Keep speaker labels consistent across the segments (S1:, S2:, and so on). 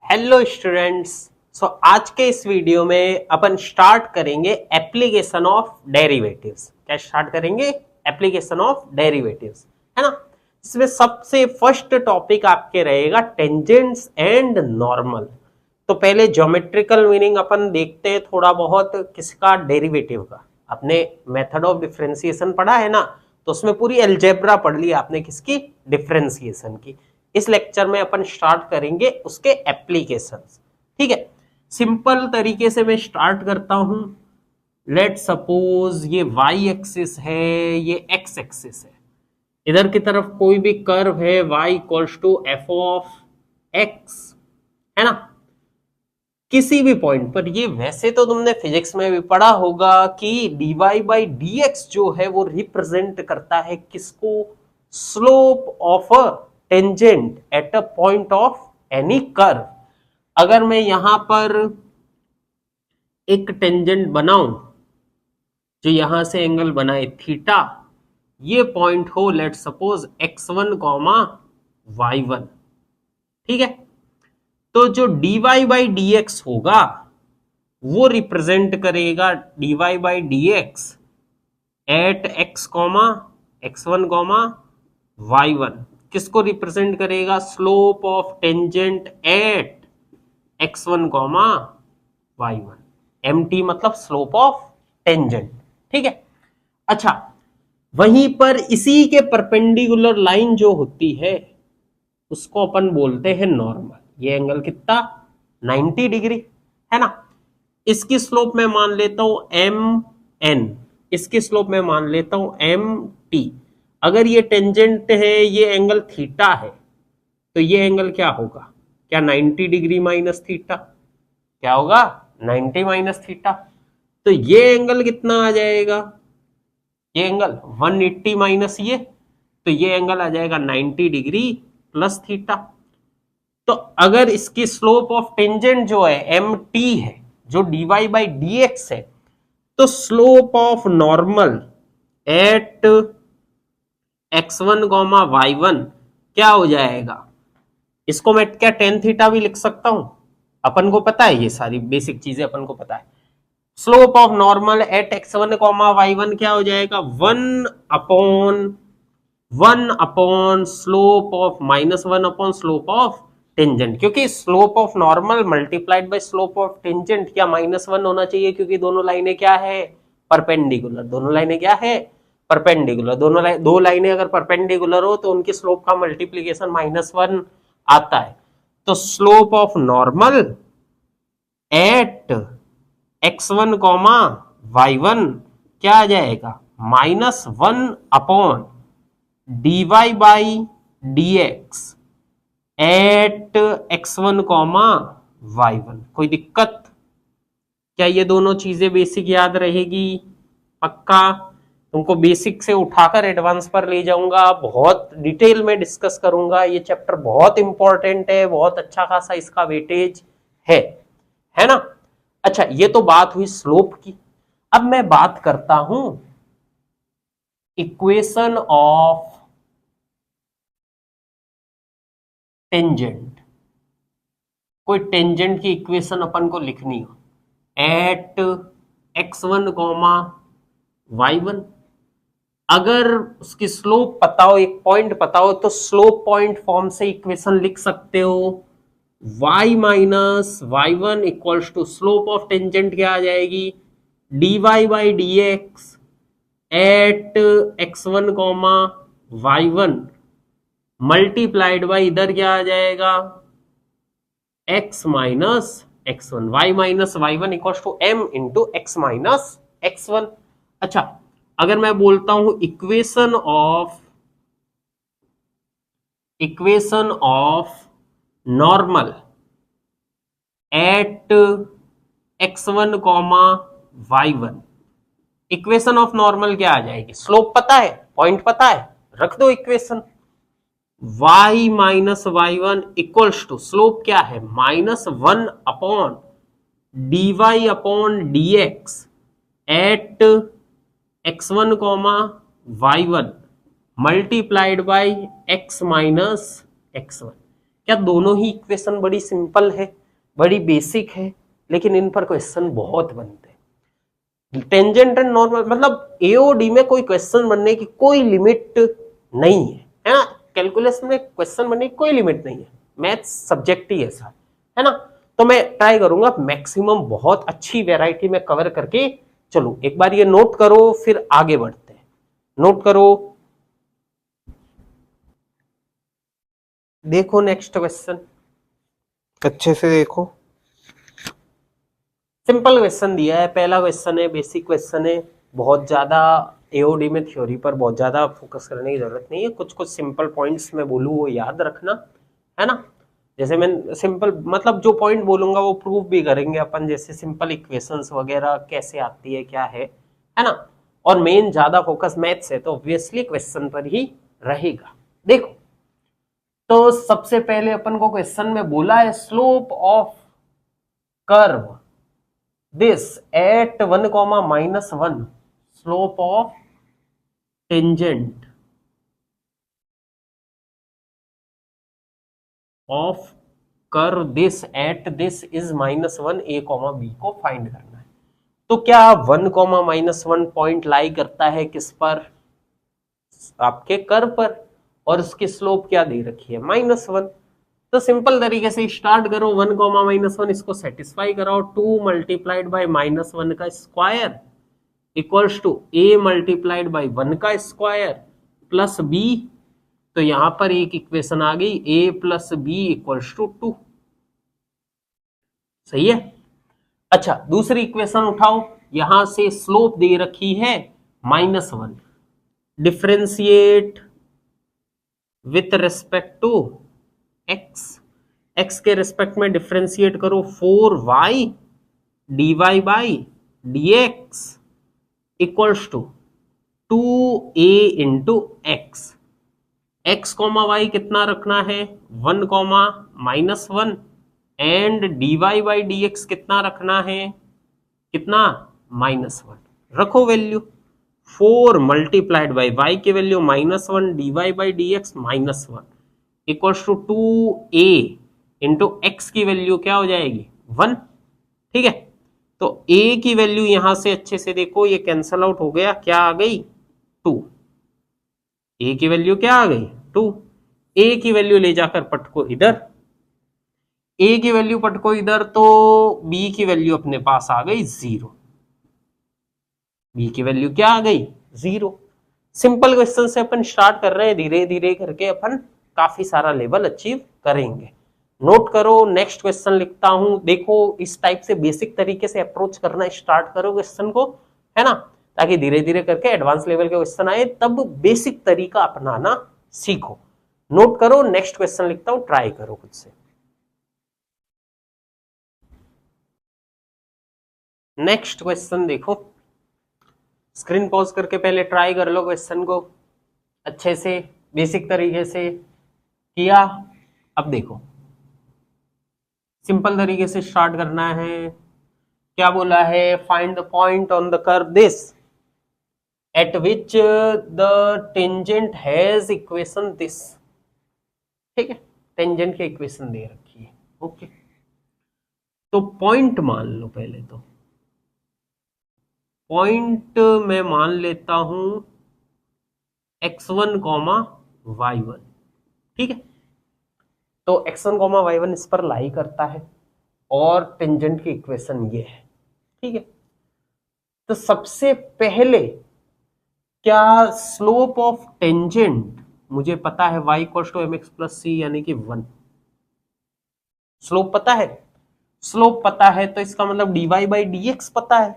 S1: Hello students. आज के इस वीडियो में अपन स्टार्ट करेंगे एप्लीकेशन ऑफ डेरिवेटिव्स। क्या स्टार्ट करेंगे? एप्लीकेशन ऑफ डेरिवेटिव्स, है ना। इसमें सबसे फर्स्ट टॉपिक आपके रहेगा टेंजेंट्स एंड नॉर्मल। तो पहले ज्योमेट्रिकल मीनिंग अपन देखते हैं थोड़ा बहुत किसका, डेरिवेटिव का। आपने मेथड ऑफ डिफरेंशिएशन पढ़ा है ना, तो उसमें पूरी अलजेब्रा पढ़ ली आपने, किसकी? डिफरेंशिएशन की। इस लेक्चर में अपन स्टार्ट करेंगे उसके एप्लीकेशंस। ठीक है, सिंपल तरीके से मैं स्टार्ट करता हूं। लेट सपोज ये y एक्सिस है, ये x एक्सिस है। इधर की तरफ कोई भी कर्व है y equals to F of x, है ना। किसी भी पॉइंट पर, ये वैसे तो तुमने फिजिक्स में भी पढ़ा होगा कि dy बाई dx जो है वो रिप्रेजेंट करता है किसको? Slope of a tangent at a point of any curve. अगर मैं यहां पर एक टेंजेंट बनाऊं जो यहां से एंगल बनाए थीटा, ये पॉइंट हो let suppose x1 comma y1, ठीक है। तो जो dy बाई dx होगा वो रिप्रेजेंट करेगा dy by dx at x comma x1 comma y1। किसको रिप्रेजेंट करेगा? Slope of tangent at x1 comma y1। mt मतलब स्लोप ऑफ टेंजेंट, ठीक है। अच्छा, वहीं पर इसी के परपेंडिकुलर लाइन जो होती है उसको अपन बोलते हैं नॉर्मल। ये एंगल कितना? 90 डिग्री, है ना। इसकी स्लोप में मान लेता हूं mn, इसकी स्लोप में मान लेता हूं mt। अगर ये टेंजेंट है, ये एंगल थीटा है, तो ये एंगल क्या होगा? क्या 90 डिग्री माइनस थीटा? क्या होगा? 90 माइनस थीटा। तो ये एंगल कितना आ जाएगा? ये एंगल 180 माइनस ये, तो ये एंगल आ जाएगा 90 डिग्री प्लस थीटा। तो अगर इसकी स्लोप ऑफ टेंजेंट जो है mt है, जो dy बाई dx है, तो slope of normal at x1 comma y1 क्या हो जाएगा? इसको मैं क्या टेन थीटा भी लिख सकता हूं? अपन को पता है, ये सारी बेसिक चीजें अपन को पता है। Slope of normal at x1 comma y1 क्या हो जाएगा? One upon slope of minus one upon slope of tangent. क्योंकि slope of normal multiplied by slope of tangent क्या -1 होना चाहिए? क्योंकि दोनों लाइनें क्या है? परपेंडिकुलर। दोनों लाइनें क्या है? परपेंडिकुलर। दो लाइनें अगर परपेंडिकुलर हो तो उनकी स्लोप का मल्टीप्लीकेशन -1 आता है। तो slope of normal at x1 comma y1 क्या आ जाएगा? -1 upon dy by dx at x1 comma y1। कोई दिक्कत? क्या ये दोनों चीजें बेसिक याद रहेगी? पक्का? तुमको बेसिक से उठाकर एडवांस पर ले जाऊंगा, बहुत डिटेल में डिस्कस करूंगा। ये चैप्टर बहुत इंपॉर्टेंट है, बहुत अच्छा खासा इसका वेटेज है ना। अच्छा, ये तो बात हुई स्लोप की। अब मैं बात करता हूं इक्वेशन ऑफ टेंजेंट। कोई टेंजेंट की इक्वेशन अपन को लिखनी हो एट x1 कॉमा y1। अगर उसकी स्लोप पता हो, एक पॉइंट पता हो, तो स्लोप पॉइंट फॉर्म से इक्वेशन लिख सकते हो। y minus y1 equals to slope of tangent क्या आ जाएगी? dy by dx at x1 comma y1 multiplied by इधर क्या आ जाएगा? x minus x1। y minus y1 equals to m into x minus x1। अच्छा, अगर मैं बोलता हूं equation of normal at x1 comma y1, equation of normal क्या आ जाएगी? स्लोप पता है, पॉइंट पता है, रख दो equation. y minus y1 equals to slope क्या है? -1 upon dy upon dx at x1 comma y1 multiplied by x minus x1। क्या दोनों ही इक्वेशन बड़ी सिंपल है? बड़ी बेसिक है, लेकिन इन पर क्वेश्चन बहुत बनते हैं। टेंजेंट एंड नॉर्मल मतलब एओडी में कोई क्वेश्चन बनने की कोई लिमिट नहीं है ना। कैलकुलस में क्वेश्चन बनने की कोई लिमिट नहीं है, मैथ्स सब्जेक्ट ही ऐसा है ना। तो मैं ट्राई करूंगा मैक्सिमम बहुत अच्छी वैरायटी में कवर करके चलो। एक बार ये नोट करो, फिर आगे बढ़ते हैं। नोट करो, देखो नेक्स्ट क्वेश्चन, अच्छे से देखो। सिंपल क्वेश्चन दिया है, पहला क्वेश्चन है, बेसिक क्वेश्चन है। बहुत ज्यादा एओडी में थ्योरी पर बहुत ज्यादा फोकस करने की जरूरत नहीं है। कुछ कुछ सिंपल पॉइंट्स मैं बोलूँ वो याद रखना, है ना। जैसे मैं सिंपल मतलब जो पॉइंट बोलूंगा वो प्रूव भी करेंगे अपन, जैसे सिंपल इक्वेशंस वगैरह कैसे आती है, क्या है ना। और मेन ज्यादा फोकस मैथ्स है तो ऑब्वियसली क्वेश्चन पर ही रहेगा। देखो, तो सबसे पहले अपन को क्वेश्चन में बोला है slope of curve this eight 1, -1, slope of tangent of curve this at this is -1 a, b को फाइंड करना है। तो क्या 1, -1 पॉइंट लाई करता है किस पर? आपके कर्व पर, और उसकी स्लोप क्या दे रखी है? -1। तो सिंपल तरीके से स्टार्ट करो, 1, -1 इसको सेटिस्फाई कराओ। 2 मल्टीप्लाइड बाई -1 का square equals to a multiplied by 1 का स्क्वायर प्लस b। तो यहां पर एक इक्वेशन आ गई, a plus B equals to 2। सही है। अच्छा, दूसरी इक्वेशन उठाओ, यहां से स्लोप दे रखी है -1, differentiate with respect to x, x के रेस्पेक्ट में डिफरेंशिएट करो, 4y dy by dx equals to 2a into X. X comma Y कितना रखना है? 1, -1 एंड dy बाई dx कितना रखना है? कितना? -1 रखो वैल्यू। 4 मल्टीप्लाइड बाई वाई की value -1 dy by dx -1 equals to 2a into X की वैल्यू क्या हो जाएगी? 1। ठीक है, तो a की वैल्यू यहां से अच्छे से देखो, ये कैंसल आउट हो गया, क्या आ गई? 2। a की वैल्यू क्या आ गई? 2। a की वैल्यू ले जाकर पटको इधर, a की वैल्यू पटको इधर, तो b की वैल्यू अपने पास आ गई 0। b की वैल्यू क्या आ गई? 0। सिंपल क्वेश्चन से अपन स्टार्ट कर रहे हैं, धीरे धीरे करके अपन काफी सारा लेवल अचीव करेंगे। नोट करो, नेक्स्ट क्वेश्चन लिखता हूं। देखो, इस टाइप से बेसिक तरीके से अप्रोच करना स्टार्ट करो क्वेश्चन को, है ना, ताकि धीरे धीरे करके एडवांस लेवल के क्वेश्चन आए, तब बेसिक तरीका अपनाना सीखो। नोट करो, नेक्स्ट क्वेश्चन लिखता हूं, ट्राई करो खुद से। नेक्स्ट क्वेश्चन देखो, स्क्रीन पॉज करके पहले ट्राई कर लो क्वेश्चन को अच्छे से, बेसिक तरीके से किया। अब देखो, सिंपल तरीके से स्टार्ट करना है। क्या बोला है? Find the point on the curve this eight which the tangent has equation this. ठीक है, टेंजेंट की इक्वेशन दे रखी है। ओके, तो पॉइंट मान लो पहले। तो पॉइंट मैं मान लेता हूं x1, y1। ठीक है, तो x1, y1 इस पर लाई करता है और टेंजेंट की इक्वेशन ये है। ठीक है, तो सबसे पहले क्या स्लोप ऑफ टेंजेंट मुझे पता है y equals to mx plus c, यानी कि 1। स्लोप पता है, स्लोप पता है, तो इसका मतलब dy बाई dx पता है।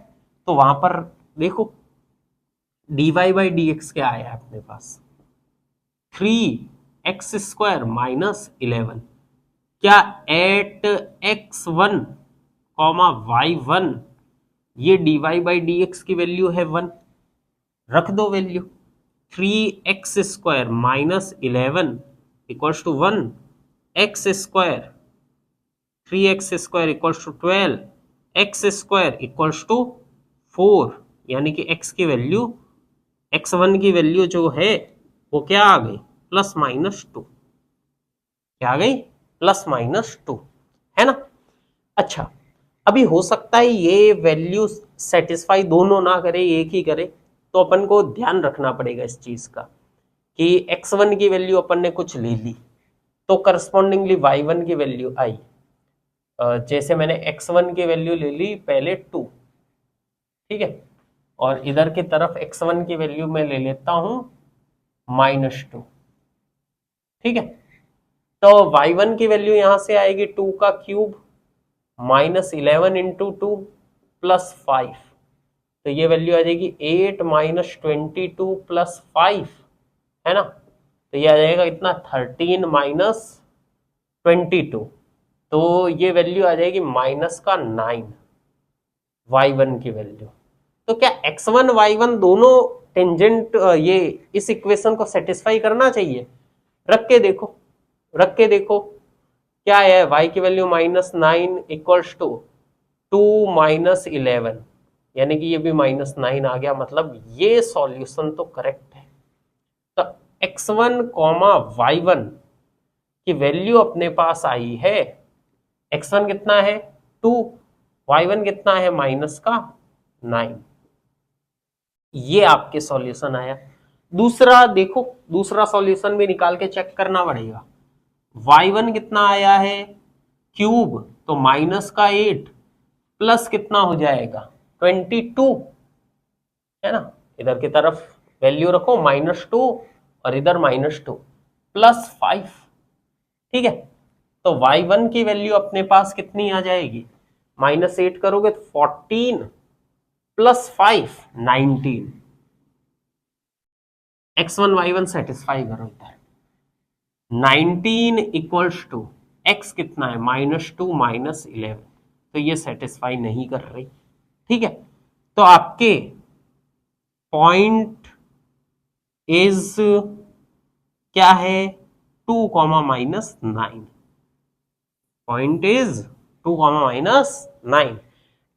S1: तो वहां पर देखो, dy बाई dx क्या आया अपने पास? 3x² minus 11। क्या एट x1, y1 ये dy बाई dx की वैल्यू है 1? रख दो value. 3x² minus 11 equals to 1, x², 3x² equals to 12, x² equals to 4, यानी कि x की वैल्यू, x1 की वैल्यू जो है वो क्या आ गई? +-2। क्या आ गई? +-2, है ना। अच्छा, अभी हो सकता है ये वैल्यू सेटिस्फाई दोनों ना करे, एक ही करे, तो अपन को ध्यान रखना पड़ेगा इस चीज का कि x1 की वैल्यू अपन ने कुछ ले ली तो करस्पॉन्डिंगली y1 की वैल्यू आई। जैसे मैंने x1 की वैल्यू ले ली पहले 2, ठीक है, और इधर की तरफ x1 की वैल्यू मैं ले लेता हूं -2, ठीक है। तो y1 की वैल्यू यहां से आएगी 2 का क्यूब -11 इंटू 2 प्लस 5, तो ये वैल्यू आ जाएगी 8 -22 प्लस 5, है ना। तो ये आ जाएगा इतना 13 -22, तो ये वैल्यू आ जाएगी -9 y1 की वैल्यू। तो क्या x1 y1 दोनों टेंजेंट ये इस इक्वेशन को सेटिस्फाई करना चाहिए? रख के देखो, रख के देखो क्या है, y की वैल्यू -9 इक्वल्स टू 2 -11, यानी कि ये भी -9 आ गया, मतलब ये सॉल्यूशन तो करेक्ट है। तो x1 y1 की वैल्यू अपने पास आई है, x1 कितना है 2, y1 कितना है -9, ये आपके सॉल्यूशन आया। दूसरा देखो, दूसरा सॉल्यूशन भी निकाल के चेक करना पड़ेगा। y1 कितना आया है क्यूब, तो -8 प्लस कितना हो जाएगा 22, है ना। इधर की तरफ वैल्यू रखो -2 और इधर -2 प्लस 5, ठीक है। तो y1 की वैल्यू अपने पास कितनी आ जाएगी, -8 करोगे तो 14 प्लस 5 19, x1 y1 सेटिस्फाई करो इधर, 19 इक्वल्स टू x कितना है -2 -11, तो ये सेटिस्फाई नहीं कर रही, ठीक है। तो आपके पॉइंट इज क्या है 2, -9, पॉइंट इज 2, -9,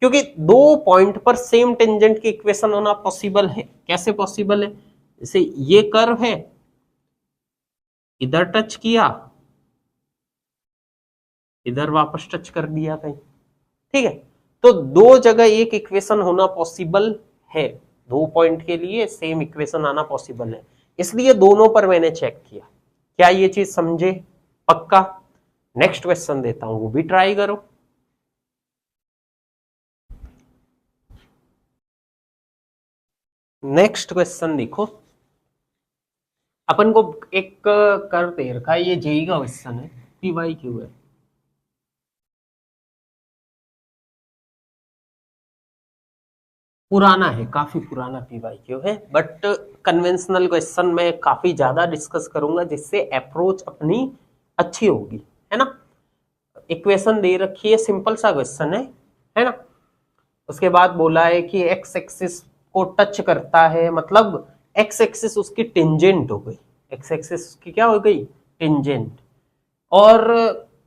S1: क्योंकि दो पॉइंट पर सेम टेंजेंट की इक्वेशन होना पॉसिबल है। कैसे पॉसिबल है, जैसे ये कर्व है, इधर टच किया, इधर वापस टच कर दिया कहीं, ठीक है। तो दो जगह एक इक्वेशन होना पॉसिबल है, दो पॉइंट के लिए सेम इक्वेशन आना पॉसिबल है, इसलिए दोनों पर मैंने चेक किया। क्या ये चीज समझे? पक्का। नेक्स्ट क्वेश्चन देता हूं, वो भी ट्राई करो। नेक्स्ट क्वेश्चन देखो, अपन को एक कर्व दे रखा है, ये जेई का क्वेश्चन है, पी वाई क्यू है। पुराना है, काफी पुराना पी वाई क्यू है, बट कन्वेंशनल क्वेश्चन में काफी ज्यादा डिस्कस करूंगा जिससे अप्रोच अपनी अच्छी होगी, है ना। इक्वेशन दे रखी है, सिंपल सा क्वेश्चन है ना। उसके बाद बोला है कि एक्स एक्सिस को टच करता है, मतलब एक्स एक्सिस उसकी टेंजेंट हो गई, एक्स एक्सिस उसकी क्या हो गई टेंजेंट, और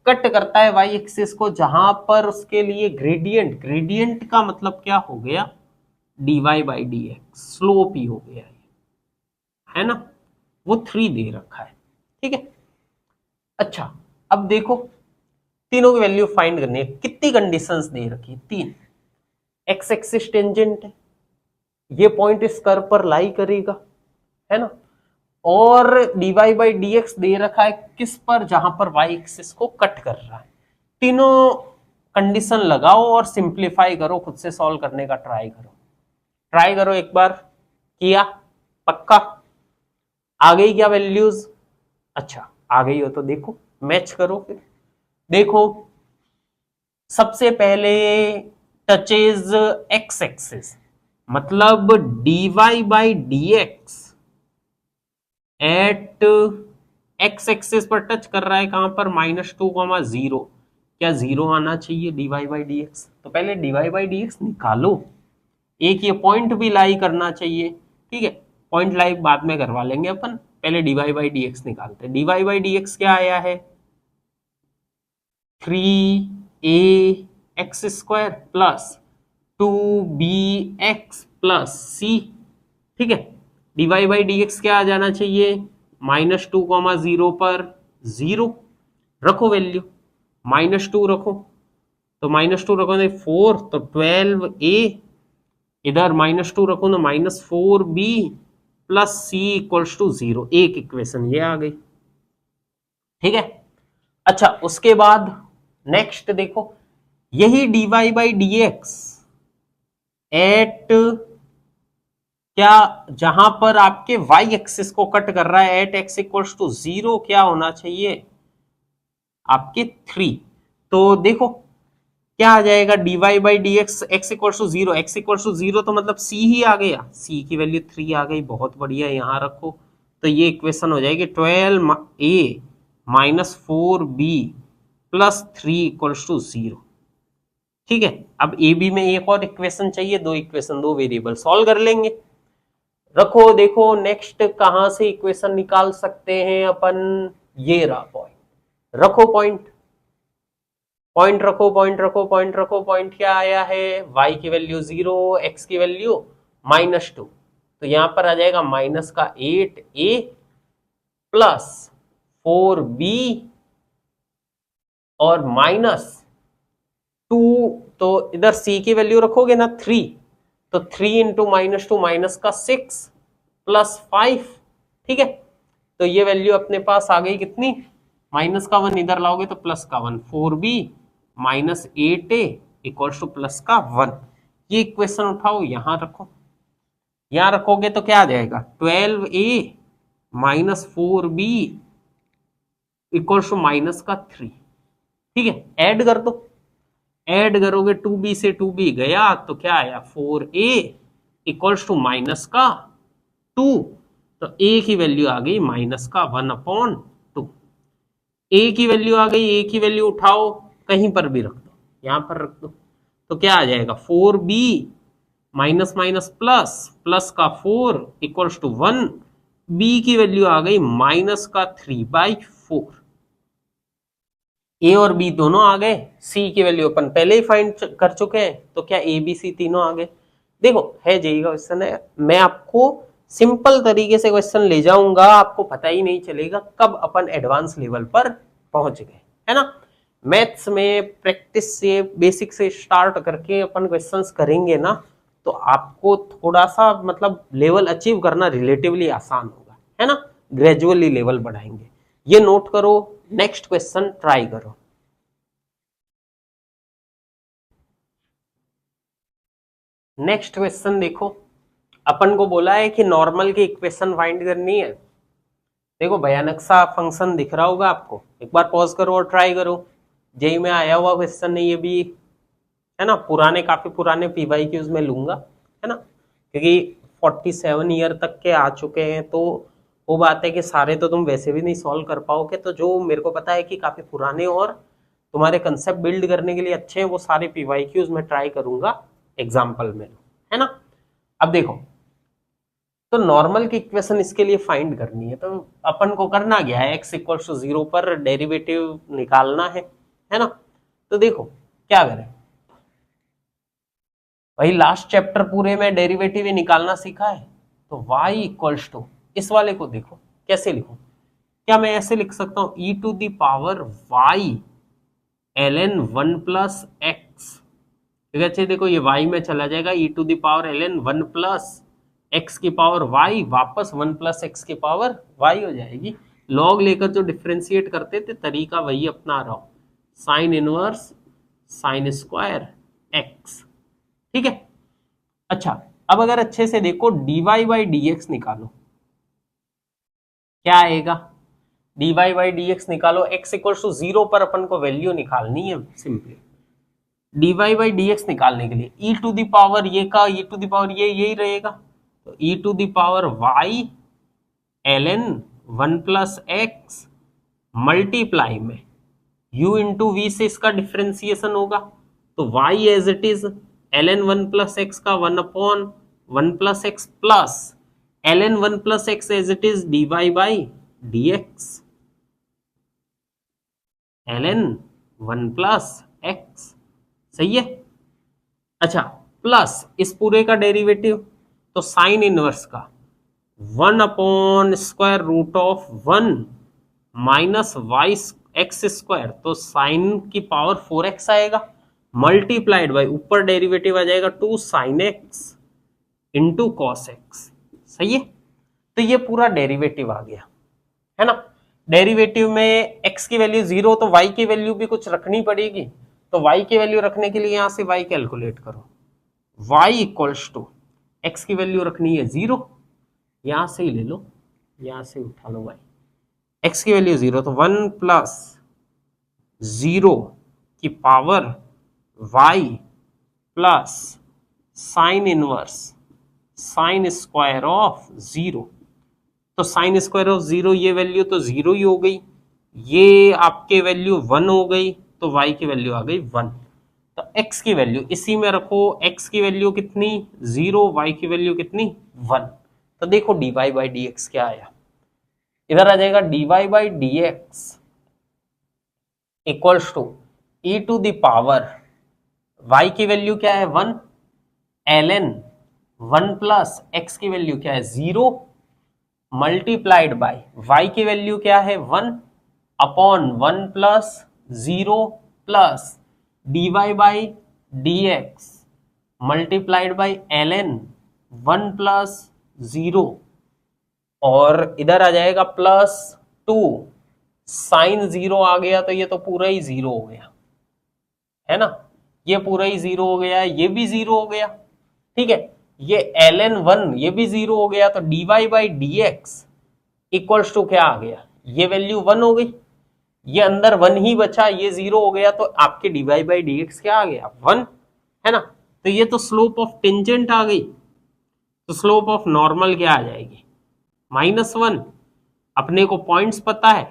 S1: कट करता है वाई एक्सिस को, जहां पर उसके लिए ग्रेडियंट, ग्रेडियंट का मतलब क्या हो गया dy by D x, slope ही हो गया है ना। वो 3 दे रखा है, ठीक है। अच्छा, अब देखो तीनों की वैल्यू फाइंड करनी है। कितनी कंडीशंस दे रखी है, 3। एक्स एक्सिस टेंजेंट है, ये पॉइंट इस कर्व पर लाई करेगा, है ना, और dy बाई डी एक्स दे रखा है किस पर, जहां पर y एक्सिस को कट कर रहा है। तीनों कंडीशन लगाओ और सिंप्लीफाई करो, खुद से सॉल्व करने का ट्राई करो, ट्राई करो एक बार। किया? पक्का? आ गई क्या वैल्यूज? अच्छा, आ गई हो तो देखो मैच करो फिर। देखो सबसे पहले टचेज एक्स एक्सिस, मतलब dy by D X at X axis पर टच कर रहा है, कहां पर -2, 0। क्या 0 आना चाहिए dy बाई डी एक्स? तो पहले dy बाई डी एक्स निकालो, एक ये पॉइंट भी लाई करना चाहिए, ठीक है। पॉइंट लाई बाद में करवा लेंगे अपन, पहले dy बाई डी एक्स निकालते हैं। dy बाई डी एक्स क्या आया है 3a x² plus 2bx plus c, ठीक है। dy बाई डी एक्स क्या आ जाना चाहिए -2, 0 पर 0 रखो वैल्यू, -2 रखो, तो -2 रखो तो 4, तो 12a, इधर -2 रखो तो -4b plus c equals to 0। एक इक्वेशन ये आ गई, ठीक है। अच्छा, उसके बाद नेक्स्ट देखो, यही dy by D X at, क्या जहां पर आपके y एक्सिस को कट कर रहा है, एट x इक्वल्स टू 0 क्या होना चाहिए आपके 3। तो देखो क्या आ जाएगा, dy by D X X equals to 0, X equals to 0 तो मतलब c ही आ गया, c की वैल्यू 3 आ गई, बहुत बढ़िया, यहां रखो। तो ये इक्वेशन हो जाएगी 12a minus 4b plus 3 equals to 0, ठीक है। अब ए बी में एक और इक्वेशन चाहिए, दो इक्वेशन, दो वेरिएबल सॉल्व कर लेंगे। रखो, देखो नेक्स्ट कहां से इक्वेशन निकाल सकते हैं अपन, ये रहा पॉइंट, रखो पॉइंट, पॉइंट रखो, पॉइंट रखो, पॉइंट रखो। पॉइंट क्या आया है, y की वैल्यू 0, x की वैल्यू -2, तो यहां पर आ जाएगा माइनस का 8a प्लस 4b और -2, तो इधर c की वैल्यू रखोगे ना 3, तो 3 इंटू -2 माइनस का 6 प्लस 5, ठीक है। तो ये वैल्यू अपने पास आ गई कितनी, माइनस का 1 इधर लाओगे तो प्लस का 1, 4b minus 8a equals two plus का 1। ये इक्वेशन उठाओ यहां रखो, यहां रखोगे तो क्या आ जाएगा, 12a minus 4b equals to minus का 3, ठीक है। ऐड कर दो, ऐड करोगे 2b से 2b गया तो क्या आया, 4a इक्वल्स टू माइनस का 2, तो a की वैल्यू आ गई माइनस का 1/2। a की वैल्यू आ गई, a की वैल्यू उठाओ कहीं पर भी रख दो, यहां पर रख दो, तो क्या आ जाएगा, 4b minus minus plus, plus का 4 इक्वल्स टू 1, b की वैल्यू आ गई माइनस का 3/4। ए और बी दोनों आ गए, सी की वैल्यू अपन पहले ही फाइंड कर चुके हैं, तो क्या ए बी सी तीनों आ गए। देखो है जेई का क्वेश्चन है, मैं आपको सिंपल तरीके से क्वेश्चन ले जाऊंगा, आपको पता ही नहीं चलेगा कब अपन एडवांस लेवल पर पहुंच गए, है ना। मैथ्स में प्रैक्टिस से, बेसिक से स्टार्ट करके अपन क्वेश्चंस करेंगे ना, तो आपको थोड़ा सा मतलब लेवल अचीव करना रिलेटिवली आसान होगा, है ना। ग्रेजुअली लेवल बढ़ाएंगे, ये नोट करो। नेक्स्ट क्वेश्चन ट्राई करो। नेक्स्ट क्वेश्चन देखो, अपन को बोला है कि नॉर्मल की इक्वेशन फाइंड करनी है। देखो भयानक सा फंक्शन दिख रहा होगा आपको, एक बार पॉज करो और ट्राई करो। जेई में आया हुआ क्वेश्चन है ये भी, है ना। पुराने, काफी पुराने पीवाईक्यूज में लूंगा, है ना, क्योंकि 47 ईयर तक के आ चुके हैं, तो वो बात है कि सारे तो तुम वैसे भी नहीं सॉल्व कर पाओगे। तो जो मेरे को पता है कि काफी पुराने और तुम्हारे कंसेप्ट बिल्ड करने के लिए अच्छे हैं, वो सारे पीवाईक्यूज में ट्राई करूंगा एग्जाम्पल में, है ना। अब देखो, तो नॉर्मल की इक्वेशन इसके लिए फाइंड करनी है, तो अपन को करना क्या है, x इक्वल टू 0 पर डेरिवेटिव निकालना है ना। तो देखो क्या करें भाई, लास्ट चैप्टर पूरे में डेरिवेटिव ही निकालना सीखा है। तो y इक्वल्स टू, इस वाले को देखो कैसे लिखूं, क्या मैं ऐसे लिख सकता हूं, e to the power y ln 1 plus X, ठीक है। देखो ये y में चला जाएगा, e to the power ln 1 plus x की पावर y, वापस 1 प्लस एक्स की पावर y हो जाएगी। लॉग लेकर जो डिफ्रेंशिएट करते थे तरीका वही अपना रहा हूं, sine inverse sine square x, ठीक है। अच्छा, अब अगर अच्छे से देखो, dy बाई डी एक्स निकालो, क्या आएगा, dy बाई डी एक्स निकालो, x इक्वल टू 0 पर अपन को वैल्यू निकालनी है simply. dy by D x निकालने के लिए e टू द पावर ये का e टू द पावर ये यही रहेगा, तो e to the power y ln 1 plus x multiply में u इंटू वी से इसका डिफ्रेंसिएशन होगा, तो y as it is ln 1 plus x का 1/1 plus x plus ln 1 plus x as it is dy by D x ln 1 plus x, सही है। अच्छा, plus इस पूरे का डेरिवेटिव, तो साइन इनवर्स का 1/√1 माइनस वाई एक्स स्क्वायर, तो साइन की पावर 4x आएगा, मल्टीप्लाइड बाय ऊपर डेरिवेटिव आ जाएगा 2 sin x into cos x. सही है, तो ये पूरा डेरिवेटिव आ गया है ना। डेरिवेटिव में x की वैल्यू 0 तो y की वैल्यू भी कुछ रखनी पड़ेगी, तो y की वैल्यू रखने के लिए यहां से y कैलकुलेट करो। y इक्वल्स टू x की वैल्यू रखनी है 0, यहां से ही ले लो, यहां से उठा लो y, x की वैल्यू 0 तो 1 प्लस 0 की power y plus sine inverse sine square of 0। तो साइन स्क्वायर ऑफ 0 ये वैल्यू तो 0 ही हो गई, ये आपके वैल्यू 1 हो गई, तो y की वैल्यू आ गई 1। तो x की वैल्यू इसी में रखो, x की वैल्यू कितनी 0, y की वैल्यू कितनी 1। तो देखो dy बाई डी एक्स क्या आया, इधर आ जाएगा dy by D x equals to e to the power y की वैल्यू क्या है 1, ln 1 प्लस x की वैल्यू क्या है 0 मल्टीप्लाइड बाय y की वैल्यू क्या है 1 upon 1 plus 0 plus dy by D x multiplied by ln 1 plus 0 और इधर आ जाएगा प्लस 2 साइन 0 आ गया, तो ये तो पूरा ही 0 हो गया है ना, ये पूरा ही 0 हो गया, ये भी 0 हो गया। ठीक है, ये ln 1 ये भी 0 हो गया, तो dy by D x equals to क्या आ गया, ये वैल्यू 1 हो गई, ये अंदर 1 ही बचा, ये 0 हो गया, तो आपके dy बाई डी एक्स क्या आ गया 1 है ना। तो ये तो स्लोप ऑफ टेंजेंट आ गई, तो स्लोप ऑफ नॉर्मल क्या आ जाएगी -1। अपने को पॉइंट्स पता है,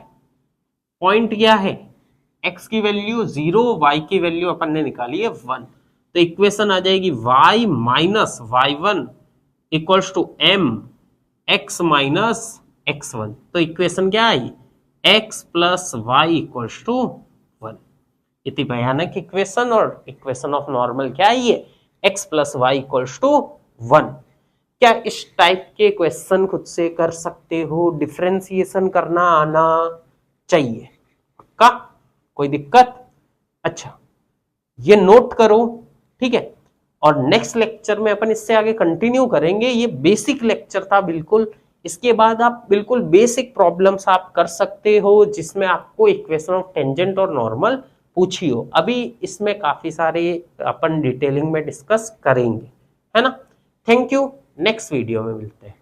S1: पॉइंट क्या है x की वैल्यू 0, y की वैल्यू अपन ने निकाली है 1, तो इक्वेशन आ जाएगी y minus y1 equals to m x minus x1। तो इक्वेशन क्या आई x plus y equals to 1। इतनी भयानक इक्वेशन, और इक्वेशन ऑफ नॉर्मल क्या है ये x plus y equals to 1। क्या इस टाइप के क्वेश्चन खुद से कर सकते हो, डिफरेंशिएशन करना आना चाहिए का, कोई दिक्कत? अच्छा, ये नोट करो, ठीक है। और नेक्स्ट लेक्चर में अपन इससे आगे कंटिन्यू करेंगे। ये बेसिक लेक्चर था बिल्कुल, इसके बाद आप बिल्कुल बेसिक प्रॉब्लम्स आप कर सकते हो जिसमें आपको इक्वेशन ऑफ टेंजेंट और नॉर्मल पूछी हो। अभी इसमें काफी सारे अपन डिटेलिंग में डिस्कस करेंगे, है ना। थैंक यू, नेक्स्ट वीडियो में मिलते हैं।